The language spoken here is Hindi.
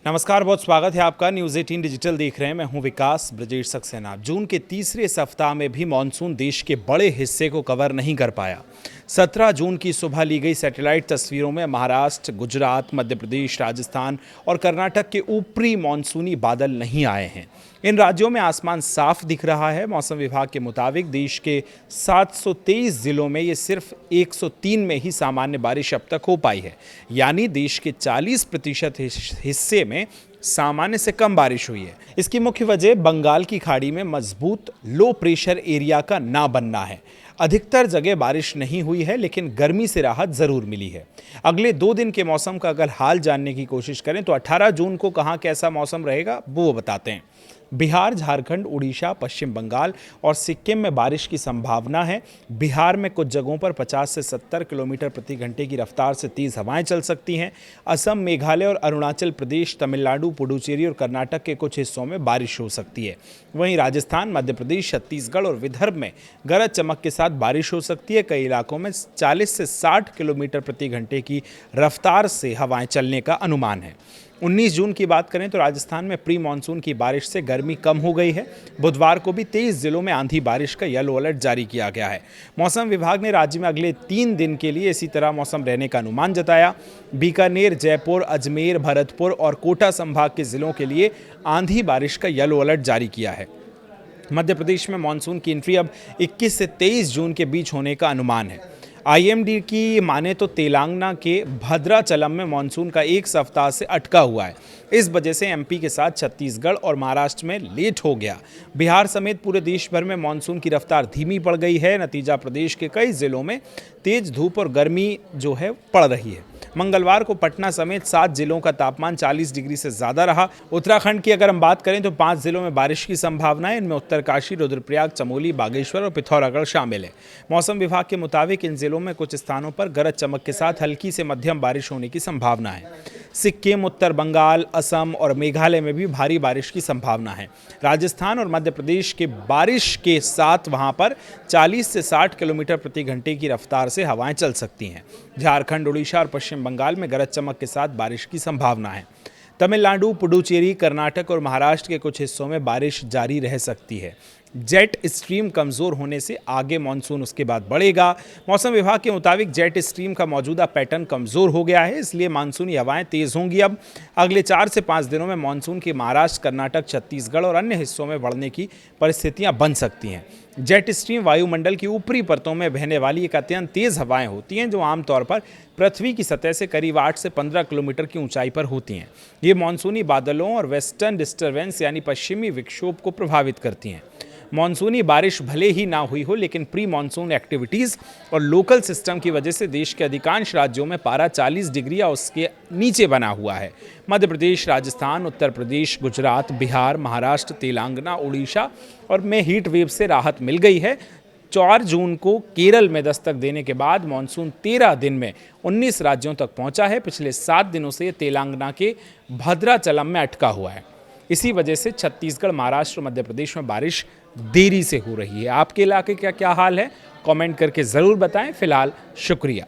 नमस्कार, बहुत स्वागत है आपका। न्यूज़ 18 डिजिटल देख रहे हैं। मैं हूं विकास ब्रजेश सक्सेना। जून के तीसरे सप्ताह में भी मानसून देश के बड़े हिस्से को कवर नहीं कर पाया। 17 जून की सुबह ली गई सैटेलाइट तस्वीरों में महाराष्ट्र, गुजरात, मध्य प्रदेश, राजस्थान और कर्नाटक के ऊपरी मानसूनी बादल नहीं आए हैं। इन राज्यों में आसमान साफ दिख रहा है। मौसम विभाग के मुताबिक देश के 723 जिलों में ये सिर्फ 103 में ही सामान्य बारिश अब तक हो पाई है, यानी देश के 40% हिस्से में सामान्य से कम बारिश हुई है। इसकी मुख्य वजह बंगाल की खाड़ी में मजबूत लो प्रेशर एरिया का ना बनना है। अधिकतर जगह बारिश नहीं हुई है, लेकिन गर्मी से राहत जरूर मिली है। अगले 2 दिन के मौसम का अगर हाल जानने की कोशिश करें तो 18 जून को कहां कैसा मौसम रहेगा वो बताते हैं। बिहार, झारखंड, उड़ीसा, पश्चिम बंगाल और सिक्किम में बारिश की संभावना है। बिहार में कुछ जगहों पर 50 से 70 किलोमीटर प्रति घंटे की रफ्तार से तेज हवाएं चल सकती हैं। असम, मेघालय और अरुणाचल प्रदेश, तमिलनाडु, पुडुचेरी और कर्नाटक के कुछ हिस्सों में बारिश हो सकती है। वहीं राजस्थान, मध्य प्रदेश, छत्तीसगढ़ और विदर्भ में गरज चमक के साथ बारिश हो सकती है। कई इलाकों में 40 से 60 किलोमीटर प्रति घंटे की रफ्तार से हवाएं चलने का अनुमान है। 19 जून की बात करें तो राजस्थान में प्री मानसून की बारिश से गर्मी कम हो गई है। बुधवार को भी 23 जिलों में आंधी बारिश का येलो अलर्ट जारी किया गया है। मौसम विभाग ने राज्य में अगले 3 दिन के लिए इसी तरह मौसम रहने का अनुमान जताया। बीकानेर, जयपुर, अजमेर, भरतपुर और कोटा संभाग के जिलों के लिए आंधी बारिश का येलो अलर्ट जारी किया है। मध्य प्रदेश में मानसून की एंट्री अब 21 से 23 जून के बीच होने का अनुमान है। आईएमडी की माने तो तेलंगाना के भद्राचलम में मानसून का एक सप्ताह से अटका हुआ है। इस वजह से एमपी के साथ छत्तीसगढ़ और महाराष्ट्र में लेट हो गया। बिहार समेत पूरे देश भर में मानसून की रफ्तार धीमी पड़ गई है। नतीजा प्रदेश के कई जिलों में तेज धूप और गर्मी जो है पड़ रही है। मंगलवार को पटना समेत 7 जिलों का तापमान 40 डिग्री से ज्यादा रहा। उत्तराखंड की अगर हम बात करें तो 5 जिलों में बारिश की संभावना है। इनमें उत्तरकाशी, रुद्रप्रयाग, चमोली, बागेश्वर और पिथौरागढ़ शामिल है। मौसम विभाग के मुताबिक इन जिलों में कुछ स्थानों पर गरज चमक के साथ हल्की से मध्यम बारिश होने की संभावना है। सिक्किम, उत्तर बंगाल, असम और मेघालय में भी भारी बारिश की संभावना है। राजस्थान और मध्य प्रदेश के बारिश के साथ वहां पर 40 से 60 किलोमीटर प्रति घंटे की रफ्तार से हवाएं चल सकती हैं। झारखंड, उड़ीसा और पश्चिम बंगाल में गरज चमक के साथ बारिश की संभावना है। तमिलनाडु, पुडुचेरी, कर्नाटक और महाराष्ट्र के कुछ हिस्सों में बारिश जारी रह सकती है। जेट स्ट्रीम कमजोर होने से आगे मानसून उसके बाद बढ़ेगा। मौसम विभाग के मुताबिक जेट स्ट्रीम का मौजूदा पैटर्न कमजोर हो गया है, इसलिए मानसूनी हवाएं तेज होंगी। अब अगले 4 से 5 दिनों में मानसून के महाराष्ट्र, कर्नाटक, छत्तीसगढ़ और अन्य हिस्सों में बढ़ने की परिस्थितियां बन सकती हैं। जेट स्ट्रीम वायुमंडल की ऊपरी परतों में बहने वाली एक अत्यंत तेज हवाएं होती हैं, जो आमतौर पर पृथ्वी की सतह से करीब 8 से 15 किलोमीटर की ऊंचाई पर होती हैं। ये मानसूनी बादलों और वेस्टर्न डिस्टर्बेंस यानी पश्चिमी विक्षोभ को प्रभावित करती हैं। मानसूनी बारिश भले ही ना हुई हो, लेकिन प्री मानसून एक्टिविटीज़ और लोकल सिस्टम की वजह से देश के अधिकांश राज्यों में पारा 40 डिग्री या उसके नीचे बना हुआ है। मध्य प्रदेश, राजस्थान, उत्तर प्रदेश, गुजरात, बिहार, महाराष्ट्र, तेलंगाना, उड़ीसा और में हीट वेव से राहत मिल गई है। 4 जून को केरल में दस्तक देने के बाद मानसून 13 दिन में 19 राज्यों तक पहुंचा है। पिछले 7 दिनों से तेलंगाना के भद्राचलम में अटका हुआ है। इसी वजह से छत्तीसगढ़, महाराष्ट्र और मध्य प्रदेश में बारिश देरी से हो रही है। आपके इलाके का क्या हाल है, कमेंट करके ज़रूर बताएं। फिलहाल शुक्रिया।